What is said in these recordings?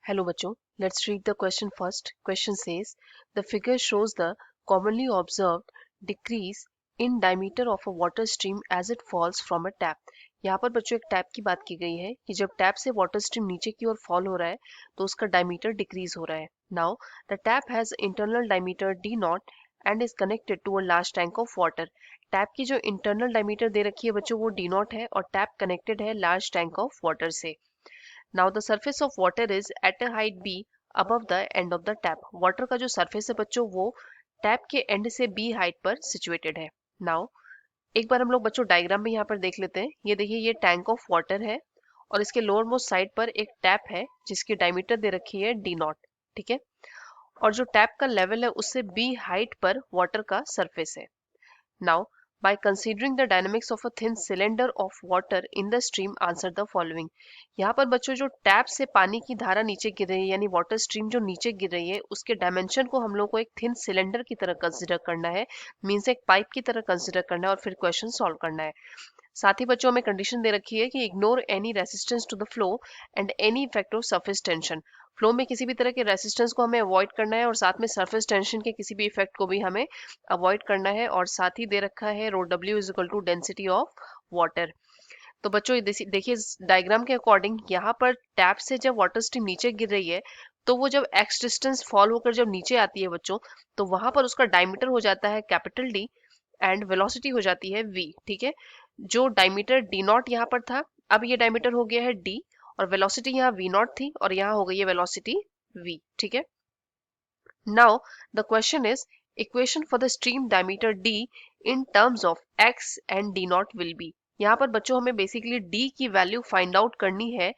Hello बच्चों, let's read the question first. Question says, the figure shows the commonly observed decrease in diameter of a water stream as it falls from a tap. यहाँ पर बच्चों एक tap की बात की गई है कि जब टैप से वाटर स्ट्रीम नीचे की ओर फॉल हो रहा है तो उसका डायमीटर डिक्रीज हो रहा है. Now the tap has internal diameter d nought and is connected to a large tank of water. Tap की जो इंटरनल डायमीटर दे रखी है बच्चों वो d नॉट है और टैप कनेक्टेड है लार्ज टैंक ऑफ वाटर से. Now the surface of water is at a height b above the end of the tap. Water का जो surface है बच्चों वो टैप के एंड से b हाइट पर सिचुएटेड है. Now एक बार हम लोग बच्चों डायग्राम में यहाँ पर देख लेते हैं. ये देखिए ये टैंक ऑफ वाटर है और इसके लोअर मोस्ट साइड पर एक टैप है जिसकी डायमीटर दे रखी है d नॉट. ठीक है, और जो टैप का लेवल है उससे b हाइट पर वाटर का सरफेस है. Now, by considering the dynamics of a thin cylinder of water in the stream, answer the following. यहाँ पर बच्चों जो टैप से पानी की धारा नीचे गिर रही है यानी वाटर स्ट्रीम जो नीचे गिर रही है उसके डायमेंशन को हम लोग को एक थिन सिलेंडर की तरह कंसिडर करना है, मीन्स एक पाइप की तरह कंसिडर करना है और फिर क्वेश्चन सॉल्व करना है. साथ ही बच्चों हमें कंडीशन दे रखी है कि ignore any resistance to the flow and any effect of surface tension. Flow में किसी भी तरह के रेसिस्टेंस को हमें अवॉइड करना है और साथ में सरफेस टेंशन के किसी भी इफेक्ट को भी हमें अवॉइड करना है. और साथ ही दे रखा है rho W is equal to density of water. तो बच्चों देखिए इस डायग्राम के अकॉर्डिंग यहाँ पर टैप से जब वाटर स्ट्रीम नीचे गिर रही है तो वो जब एक्स डिस्टेंस फॉल होकर जब नीचे आती है बच्चों तो वहां पर उसका डायमीटर हो जाता है कैपिटल डी एंड वेलोसिटी हो जाती है v. ठीक है, जो डायमीटर डी नॉट यहाँ पर था अब ये डायमीटर हो गया है d और वेलोसिटी यहाँ v नॉट थी और यहाँ हो गई है वेलोसिटी v. ठीक है, now the question is equation for the stream diameter d in terms of x and d not will be. यहाँ पर बच्चों हमें बेसिकली d की वैल्यू फाइंड आउट करनी है,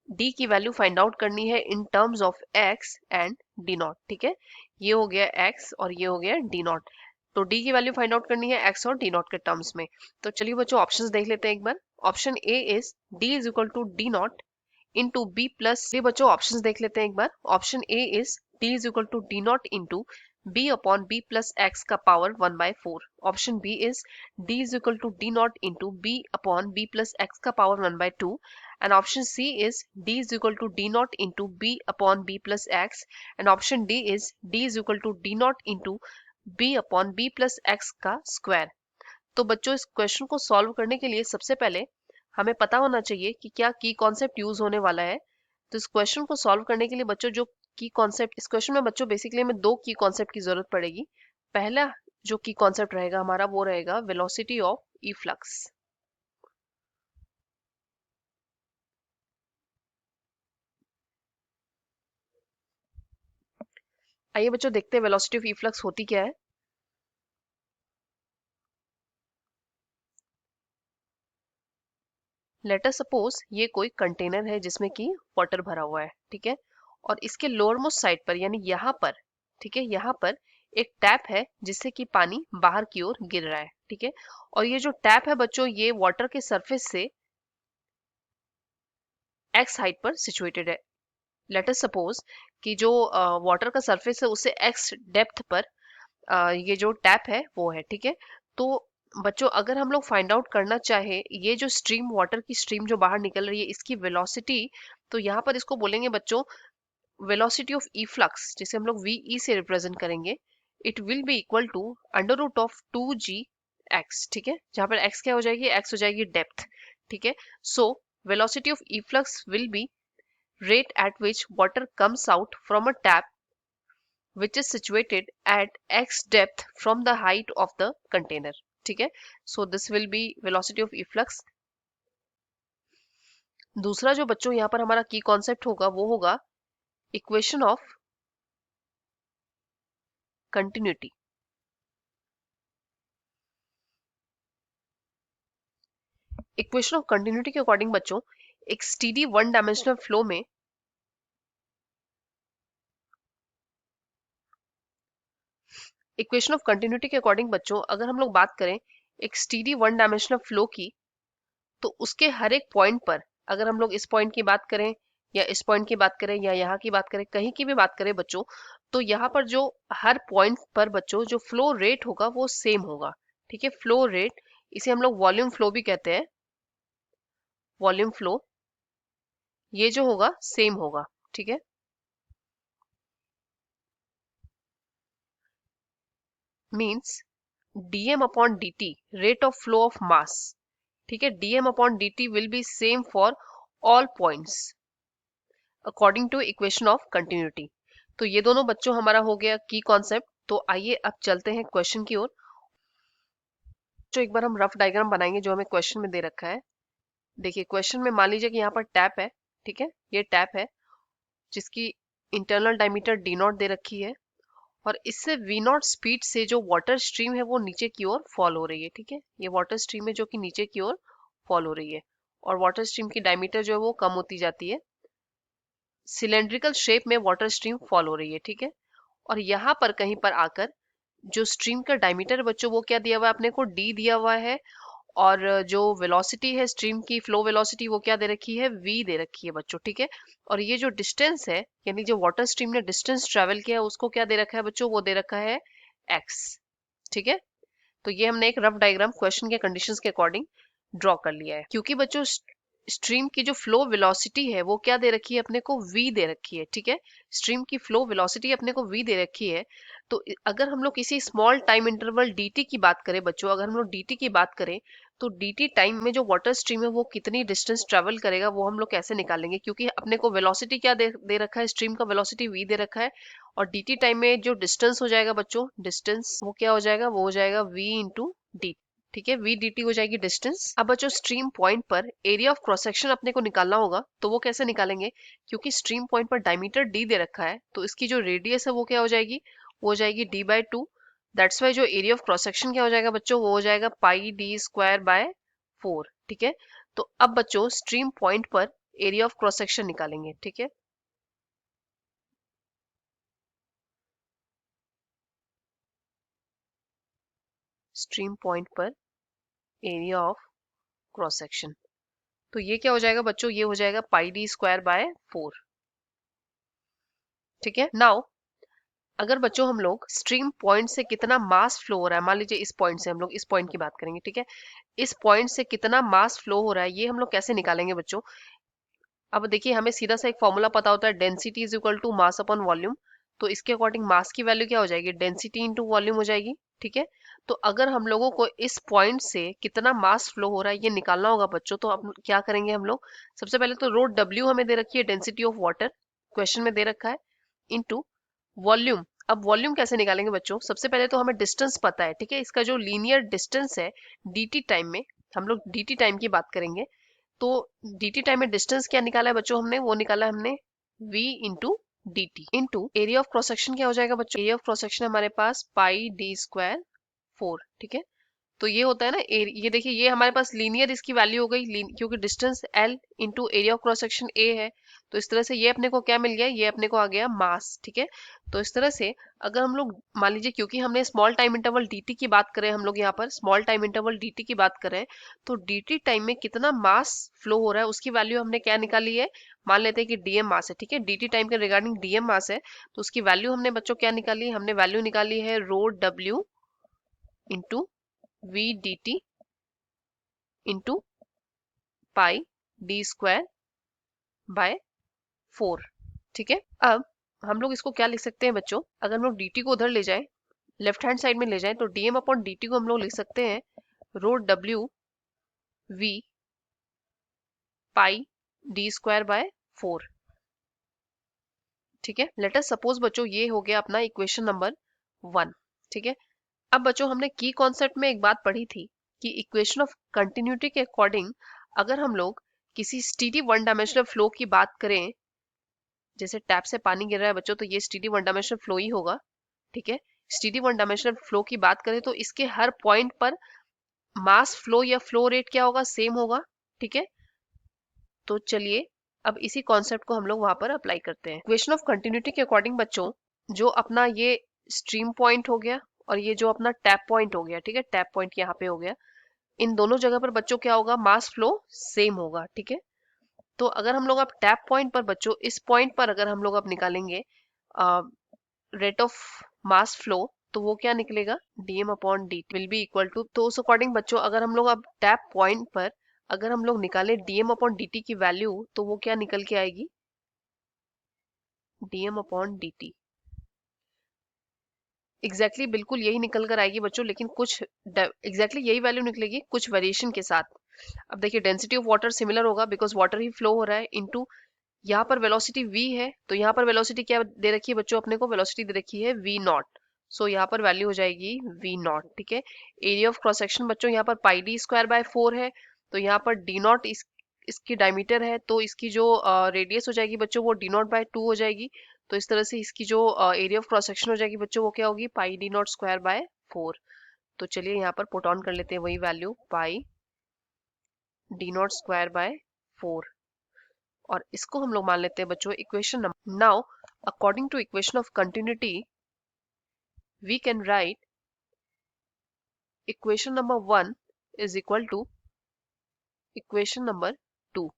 d की वैल्यू फाइंड आउट करनी है in terms of x and d not. ठीक है, ये हो गया x और ये हो गया d नॉट. तो d की वैल्यू फाइंड आउट करनी है x और d नॉट के टर्म्स में. तो चलिए बच्चों ऑप्शंस देख लेते हैं एक बार. Option A is d is equal to d naught into B plus. ये बच्चों ऑप्शंस देख लेते हैं एक बार. Option A is d is equal to d naught into b upon b plus x का power 1/4. Option B is d is equal to d naught into b upon b plus x का power 1/2. and option C is d is equal to d naught into b upon b plus x. and option D is d is equal to d naught into b upon b plus x का square. तो बच्चों इस question को solve करने के लिए सबसे पहले हमें पता होना चाहिए कि क्या की कॉन्सेप्ट यूज होने वाला है. तो इस क्वेश्चन को सॉल्व करने के लिए बच्चों जो की कॉन्सेप्ट इस क्वेश्चन में बच्चों बेसिकली हमें दो की कॉन्सेप्ट की जरूरत पड़ेगी. पहला जो की कॉन्सेप्ट रहेगा हमारा वो रहेगा वेलोसिटी ऑफ ई फ्लक्स. आइए बच्चों देखते हैं वेलोसिटी ऑफ ई फ्लक्स होती क्या है. लेट अस सपोज ये कोई कंटेनर है जिसमें कि वाटर भरा हुआ है. ठीक है, और इसके लोअर मोस्ट साइड पर यानी यहाँ पर, ठीक है, यहाँ पर एक टैप है जिससे कि पानी बाहर की ओर गिर रहा है. ठीक है, और ये जो टैप है बच्चों ये वाटर के सरफेस से एक्स हाइट पर सिचुएटेड है. लेट अस सपोज कि जो वाटर का सरफेस है उससे एक्स डेप्थ पर ये जो टैप है वो है. ठीक है, तो बच्चों अगर हम लोग फाइंड आउट करना चाहे ये जो स्ट्रीम वाटर की स्ट्रीम जो बाहर निकल रही है इसकी वेलोसिटी, तो यहाँ पर इसको बोलेंगे बच्चों वेलोसिटी ऑफ ई फ्लक्स जिसे हम लोग वी से रिप्रेजेंट करेंगे. It will be equal to under root of 2g x. ठीक है, जहाँ पर x क्या हो जाएगी, x हो जाएगी डेप्थ. ठीक है, so velocity of E flux will be rate at which water comes out from a tap which is situated at x depth from the height of the container. ठीक है, so this will be velocity of efflux. दूसरा जो बच्चों यहाँ पर हमारा की concept होगा वो होगा equation of continuity. Equation of continuity के अकॉर्डिंग बच्चों एक स्टीडी वन डायमेंशनल फ्लो में इक्वेशन ऑफ कंटिन्यूटी के अकॉर्डिंग बच्चों अगर हम लोग बात करें एक स्टीडी वन डायमेंशनल फ्लो की तो उसके हर एक पॉइंट पर अगर हम लोग इस पॉइंट की बात करें या इस पॉइंट की बात करें या यहाँ की बात करें कहीं की भी बात करें बच्चों तो यहाँ पर जो हर पॉइंट पर बच्चों जो फ्लो रेट होगा वो सेम होगा. ठीक है, फ्लो रेट इसे हम लोग वॉल्यूम फ्लो भी कहते हैं. वॉल्यूम फ्लो ये जो होगा सेम होगा. ठीक है। Means dm upon dt rate of flow of mass, ठीक है, dm upon dt will be same for all points according to equation of continuity. तो ये दोनों बच्चों हमारा हो गया की कॉन्सेप्ट। तो आइए अब चलते हैं क्वेश्चन की ओर। जो एक बार हम रफ डायग्राम बनाएंगे जो हमें क्वेश्चन में दे रखा है। देखिए क्वेश्चन में मान लीजिए कि यहाँ पर टैप है, ठीक है, ये टैप है जिसकी internal diameter D not they रखी है और इससे वी नॉट स्पीड से जो वाटर स्ट्रीम है वो नीचे की ओर फॉल हो रही है, ठीक है, ये वाटर स्ट्रीम है जो कि नीचे की ओर फॉल हो रही है और वाटर स्ट्रीम की डायमीटर जो है वो कम होती जाती है, सिलेंड्रिकल शेप में वाटर स्ट्रीम फॉल हो रही है, ठीक है। और यहाँ पर कहीं पर आकर जो स्ट्रीम का डायमीटर बच्चों वो क्या दिया हुआ है अपने को, डी दिया हुआ है और जो वेलोसिटी है स्ट्रीम की फ्लो वेलोसिटी वो क्या दे रखी है, v दे रखी है बच्चों, ठीक है। और ये जो डिस्टेंस है यानी जो वाटर स्ट्रीम ने डिस्टेंस ट्रेवल किया है उसको क्या दे रखा है बच्चों, वो दे रखा है x, ठीक है। तो ये हमने एक रफ डायग्राम क्वेश्चन के कंडीशंस के अकॉर्डिंग ड्रॉ कर लिया है। क्योंकि बच्चों स्ट्रीम की जो फ्लो वेलोसिटी है वो क्या दे रखी है अपने को, v दे रखी है, ठीक है। स्ट्रीम की फ्लो वेलोसिटी अपने को v दे रखी है। तो अगर हम लोग किसी स्मॉल टाइम इंटरवल dt की बात करें बच्चों, अगर हम लोग dt की बात करें तो dt टाइम में जो वाटर स्ट्रीम है वो कितनी डिस्टेंस ट्रेवल करेगा वो हम लोग कैसे निकालेंगे, क्योंकि अपने को वेलोसिटी क्या दे रखा है, स्ट्रीम का वेलोसिटी v दे रखा है और dt टाइम में जो डिस्टेंस हो जाएगा बच्चों, डिस्टेंस वो क्या हो जाएगा, वो हो जाएगा v इंटू डी, ठीक है, v dt हो जाएगी डिस्टेंस। अब बच्चों स्ट्रीम पॉइंट पर एरिया ऑफ क्रॉस सेक्शन अपने को निकालना होगा, तो वो कैसे निकालेंगे, क्योंकि स्ट्रीम पॉइंट पर डायमीटर d दे रखा है तो इसकी जो रेडियस है वो क्या हो जाएगी, वो हो जाएगी d/2। दैट्स वाई जो एरिया ऑफ क्रॉस सेक्शन क्या हो जाएगा बच्चों, वो हो जाएगा पाई डी स्क्वायर बाय 4, ठीक है। तो अब बच्चों स्ट्रीम पॉइंट पर एरिया ऑफ क्रॉस सेक्शन निकालेंगे, ठीक है। स्ट्रीम पॉइंट पर एरिया ऑफ क्रॉस सेक्शन, तो ये क्या हो जाएगा बच्चों, ये हो जाएगा पाई डी स्क्वायर बाय 4, ठीक है। नाउ अगर बच्चों हम लोग स्ट्रीम पॉइंट से कितना मास फ्लो हो रहा है, मान लीजिए इस पॉइंट से, हम लोग इस पॉइंट की बात करेंगे, ठीक है, इस पॉइंट से कितना मास फ्लो हो रहा है ये हम लोग कैसे निकालेंगे बच्चों। अब देखिए हमें सीधा सा एक फॉर्मूला पता होता है, density is equal to mass upon volume. तो इसके अकॉर्डिंग मास की वैल्यू क्या हो जाएगी, डेंसिटी इंटू वॉल्यूम हो जाएगी, ठीक है। तो अगर हम लोगों को इस पॉइंट से कितना मास फ्लो हो रहा है ये निकालना होगा बच्चों, तो अब क्या करेंगे हम लोग, सबसे पहले तो रो डब्ल्यू हमें दे रखी है, डेंसिटी ऑफ वाटर क्वेश्चन में दे रखा है, इंटू वॉल्यूम। अब वॉल्यूम कैसे निकालेंगे बच्चों, सबसे पहले तो हमें डिस्टेंस पता है, ठीक है, इसका जो लीनियर डिस्टेंस है dt टाइम में, हम लोग dt टाइम की बात करेंगे। तो dt टाइम में डिस्टेंस क्या निकाला है बच्चों हमने, वो निकाला है हमने v into dt into area of cross section क्या हो जाएगा बच्चों, एरिया ऑफ क्रॉस सेक्शन हमारे पास पाई डी स्क्वायर 4, ठीक है। तो ये होता है ना ये देखिए ये हमारे पास लीनियर इसकी वैल्यू हो गई, क्योंकि distance l into area of cross section a है। तो इस तरह से ये अपने को क्या मिल गया, ये अपने को आ गया मास, ठीक है। तो इस तरह से अगर हम लोग मान लीजिए, क्योंकि हमने स्मॉल टाइम इंटरवल dt की बात करें, हम लोग यहाँ पर स्मॉल टाइम इंटरवल dt की बात करें, तो dt टाइम में कितना मास फ्लो हो रहा है उसकी वैल्यू हमने क्या निकाली है, मान लेते हैं कि dm मास है, ठीक है, dt टाइम के रिगार्डिंग dm मास है, तो उसकी वैल्यू हमने बच्चों क्या निकाली है, हमने वैल्यू निकाली है रो w into v dt into pi D square by 4, ठीक है। अब हम लोग इसको क्या लिख सकते हैं बच्चों, अगर हम लोग dt को उधर ले जाएं, लेफ्ट हैंड साइड में ले जाएं, तो dm अपॉन dt को हम लोग लिख सकते हैं रो w v pi D square by 4, ठीक है। लेट अस सपोज बच्चों ये हो गया अपना इक्वेशन नंबर 1, ठीक है। अब बच्चों हमने की कॉन्सेप्ट में एक बात पढ़ी थी कि इक्वेशन ऑफ कंटिन्यूटी के अकॉर्डिंग अगर हम लोग किसी स्टीडी वन डायमेंशनल फ्लो की बात करें, जैसे टैप से पानी गिर रहा है बच्चों, तो ये स्टीडी वन डायमेंशनल फ्लो ही होगा, ठीक है। स्टीडी वन डायमेंशनल फ्लो की बात करें तो इसके हर पॉइंट पर मास फ्लो या फ्लो रेट क्या होगा, सेम होगा, ठीक है। तो चलिए अब इसी कॉन्सेप्ट को हम लोग वहां पर अप्लाई करते हैं। इक्वेशन ऑफ कंटिन्यूटी के अकॉर्डिंग बच्चों जो अपना ये स्ट्रीम पॉइंट हो गया और ये जो अपना टैप पॉइंट हो गया, ठीक है, टैप पॉइंट यहाँ पे हो गया, इन दोनों जगह पर बच्चों क्या होगा, मास फ्लो सेम होगा, ठीक है। तो अगर हम लोग अब टैप पॉइंट पर बच्चों इस पॉइंट पर अगर हम लोग अब निकालेंगे रेट ऑफ मास फ्लो, तो वो क्या निकलेगा, dm upon dt will be equal to, तो उस अकॉर्डिंग बच्चों अगर हम लोग अब टैप पॉइंट पर अगर हम लोग निकाले dm अपॉन dt की वैल्यू, तो वो क्या निकल के आएगी, dm अपॉन dt। एग्जैक्टली बिल्कुल यही निकल कर आएगी बच्चों, लेकिन कुछ एग्जैक्टली यही वैल्यू निकलेगी कुछ वेरिएशन के साथ। अब देखिए डेंसिटी ऑफ वाटर सिमिलर होगा बिकॉज वाटर ही फ्लो हो रहा है, इनटू यहाँ पर वेलोसिटी v है, तो यहाँ पर वेलोसिटी क्या दे रखी है बच्चों, अपने को वेलोसिटी दे रखी है v नॉट। सो यहाँ पर वैल्यू हो जाएगी v नॉट। ठीक है, एरिया ऑफ क्रॉस सेक्शन बच्चों यहाँ पर पाई डी स्क्वायर बाय 4 है, तो यहाँ पर डी नॉट इसकी डायमीटर है, तो इसकी जो रेडियस हो जाएगी बच्चों वो डी नॉट बाय 2 हो जाएगी। तो इस तरह से इसकी जो एरिया ऑफ क्रॉस सेक्शन हो जाएगी बच्चों वो क्या होगी, पाई डी नॉट स्क्वायर बाय 4। तो चलिए यहाँ पर पुट ऑन कर लेते हैं वही value, pi D nought square by 4, और इसको हम लोग मान लेते हैं बच्चों equation number. Now according to equation of continuity we can write equation number 1 is equal to equation number 2।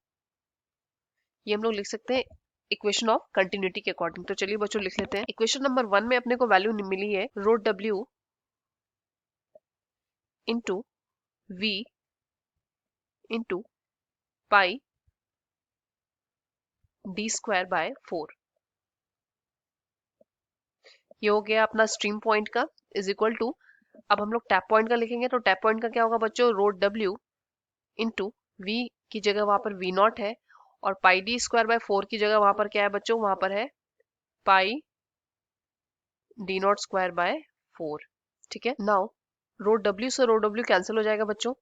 ये हम लोग लिख सकते हैं इक्वेशन ऑफ कंटिन्यूटी के अकॉर्डिंग। तो चलिए बच्चों लिख लेते हैं। इक्वेशन नंबर 1 में अपने को वैल्यू मिली है rho W into V into pi D square by 4। ये हो गया अपना स्ट्रीम पॉइंट का इज इक्वल टू, अब हम लोग टैप पॉइंट का लिखेंगे तो टैप पॉइंट का क्या होगा बच्चों, रो डब्ल्यू इंटू वी की जगह वहां पर वी नॉट है, और पाई डी स्क्वायर बाय 4 की जगह वहां पर क्या है बच्चों, वहां पर है पाई डी नॉट स्क्वायर बाय 4। ठीक है, नाउ रो डब्ल्यू से रो डब्ल्यू कैंसिल हो जाएगा बच्चों,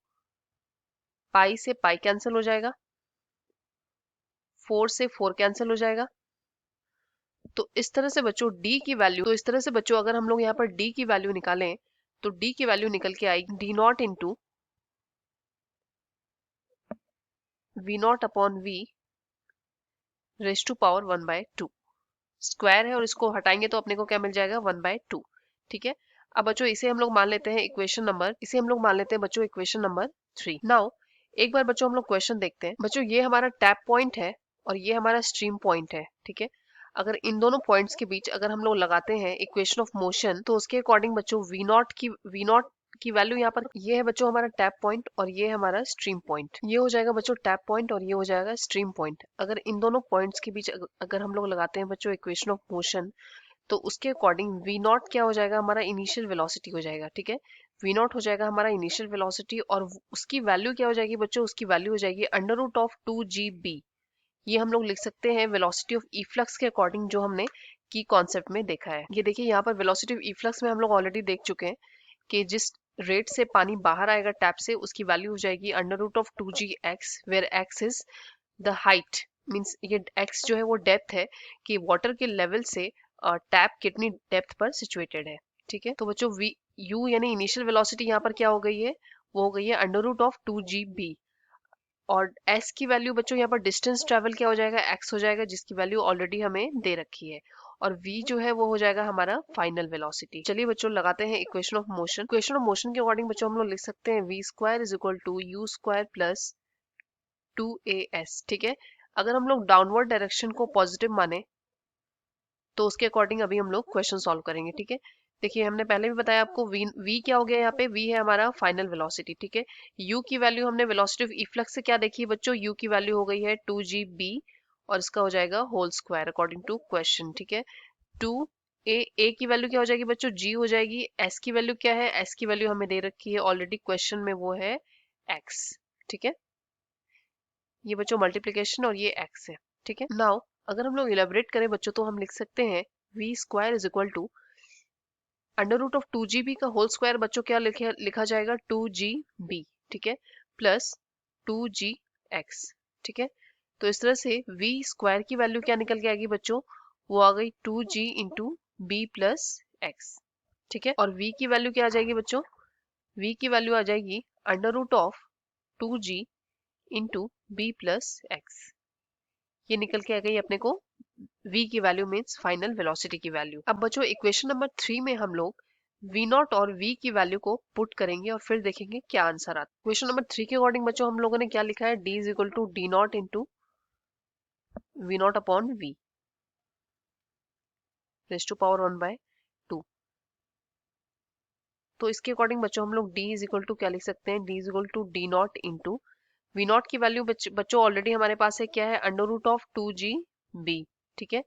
पाई से पाई कैंसिल हो जाएगा, 4 से 4 कैंसिल हो जाएगा। तो इस तरह से बच्चों डी की वैल्यू, तो इस तरह से बच्चों अगर हम लोग यहाँ पर डी की वैल्यू निकालें तो डी की वैल्यू निकल के आएगी D not into V not upon V raise to power 1/2। Square है और इसको हटाएंगे तो अपने को क्या मिल जाएगा, 1/2। ठीक है, अब बच्चों इसे हम लोग मान लेते हैं इक्वेशन नंबर, इसे हम लोग मान लेते हैं बच्चों इक्वेशन नंबर 3। नाउ एक बार बच्चों हम लोग क्वेश्चन देखते हैं। बच्चों ये हमारा टैप पॉइंट है और ये हमारा स्ट्रीम पॉइंट है। ठीक है, अगर इन दोनों पॉइंट्स के बीच अगर हम लोग लगाते हैं इक्वेशन ऑफ मोशन तो उसके अकॉर्डिंग बच्चों वी नॉट की वैल्यू यहाँ पर ये है बच्चों हमारा टैप पॉइंट और ये हमारा स्ट्रीम पॉइंट। ये हो जाएगा बच्चों टैप पॉइंट और ये हो जाएगा स्ट्रीम पॉइंट। अगर इन दोनों पॉइंट्स के बीच अगर हम लोग लगाते हैं बच्चों इक्वेशन ऑफ मोशन तो उसके अकॉर्डिंग वी नॉट क्या हो जाएगा, हमारा इनिशियल वेलोसिटी हो जाएगा। ठीक है, वी नॉट हो जाएगा हमारा इनिशियल वेलोसिटी और उसकी वैल्यू क्या हो जाएगी बच्चों, उसकी वैल्यू हो जाएगी अंडर रूट ऑफ 2gb। ये हम लोग लिख सकते हैं वेलोसिटी ऑफ इफ्लक्स के अकॉर्डिंग जो हमने की कॉन्सेप्ट में देखा है। ये देखिए यहाँ पर वेलोसिटी ऑफ इफ्लक्स में हम लोग ऑलरेडी देख चुके हैं कि जिस रेट से पानी बाहर आएगा टैप से उसकी वैल्यू हो जाएगी under root of 2gx, where x is the height, means ये x जो है वो डेप्थ है कि वाटर के लेवल से टैप कितनी डेप्थ पर सिचुएटेड है। ठीक है, तो बच्चों वी u यानी इनिशियल वेलोसिटी यहाँ पर क्या हो गई है, वो हो गई है अंडर रूट ऑफ 2gb, और s की वैल्यू बच्चों यहाँ पर डिस्टेंस ट्रेवल क्या हो जाएगा, x हो जाएगा जिसकी वैल्यू ऑलरेडी हमें दे रखी है, और v जो है वो हो जाएगा हमारा फाइनल वेलोसिटी। चलिए बच्चों लगाते हैं equation of motion. Equation of motion के अकॉर्डिंग बच्चों हम लोग लिख सकते हैं v square is equal to u square plus 2as। ठीक है, अगर हम लोग डाउनवर्ड डायरेक्शन को पॉजिटिव माने तो उसके अकॉर्डिंग अभी हम लोग क्वेश्चन सॉल्व करेंगे। ठीक है, देखिए हमने पहले भी बताया आपको v क्या हो गया, यहाँ पे v है हमारा फाइनल वेलोसिटी। ठीक है, u की वैल्यू हमने वेलोसिटी ऑफ इफ्लक्स से क्या देखी बच्चों, u की वैल्यू हो गई है 2gb और इसका हो जाएगा whole square according to question. ठीक है, 2a की वैल्यू क्या हो जाएगी बच्चों, g हो जाएगी। s की वैल्यू क्या है, s की वैल्यू हमें दे रखी है ऑलरेडी क्वेश्चन में, वो है x। ठीक है, ये बच्चों मल्टीप्लीकेशन और ये x है। ठीक है, नाउ अगर हम लोग इलेबोरेट करें बच्चों तो हम लिख सकते हैं v square is equal to under root of 2gb का होल स्क्वायर बच्चों क्या लिखा जाएगा 2gb। ठीक है, प्लस 2gx। ठीक है, तो इस तरह से v स्क्वायर की वैल्यू क्या निकल के आएगी बच्चों, वो आ गई 2g into b plus x। ठीक है, और v की वैल्यू क्या आ जाएगी बच्चों, v की वैल्यू आ जाएगी under root of 2g into b plus x। ये निकल के आ गई अपने को v की वैल्यू मीन्स फाइनल वेलोसिटी की वैल्यू। अब बच्चों इक्वेशन नंबर 3 में हम लोग v नॉट और v की वैल्यू को पुट करेंगे और फिर देखेंगे क्या आंसर आता है। इक्वेशन नंबर 3 के अकॉर्डिंग बच्चों हम लोगों ने क्या लिखा है, d is equal to D not into V not upon v raise to power 1/2। तो इसके अकॉर्डिंग बच्चों हम लोग d इज इक्वल टू क्या लिख सकते हैं, d is equal to D not into V naught की वैल्यू बच्चों ऑलरेडी हमारे पास है क्या है, अंडर रूट ऑफ 2gb। ठीक है,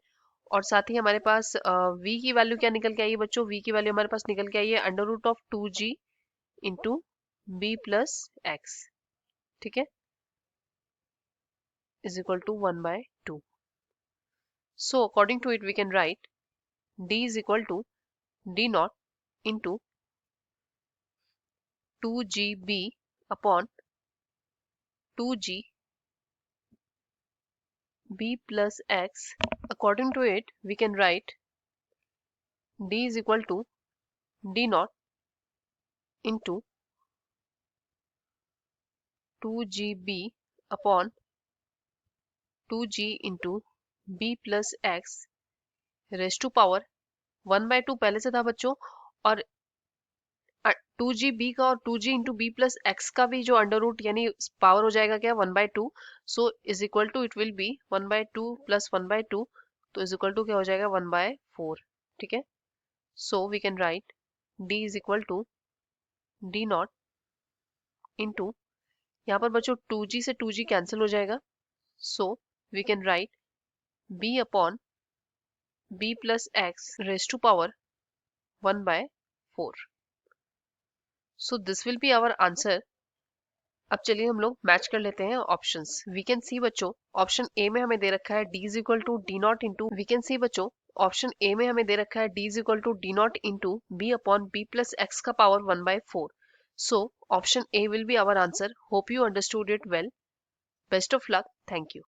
और साथ ही हमारे पास v की वैल्यू क्या निकल के आई है बच्चों, v की वैल्यू हमारे पास निकल के आई है under root of 2g into b plus X, ठीक है, is equal to 1/2. So according to it we can write d is equal to d naught into 2gb upon 2g b plus x. According to it we can write d is equal to d naught into 2gb upon 2g into b plus x raise to power 1/2 पहले से था बच्चों, और 2gb का और 2g into B plus X का भी जो अंडर रूट यानी पावर हो जाएगा क्या 1/2. So is equal to it will be 1/2 plus 1/2, तो इज इक्वल टू क्या हो जाएगा 1/4, ठीक है. So we can write d is equal to d naught into, यहाँ पर बच्चों 2g से 2g कैंसिल हो जाएगा, so we can write b upon b plus X raise to power 1/4. So this will be our answer. अब चलिए हम लोग मैच कर लेते हैं ऑप्शंस. वी कैन सी बच्चों ऑप्शन ए में हमें दे रखा है d is equal to D not into, we can see बच्चों ऑप्शन ए में हमें दे रखा है d is equal to D not into B upon B plus X का power 1/4. So option A will be our answer. Hope you understood it well. Best of luck. Thank you.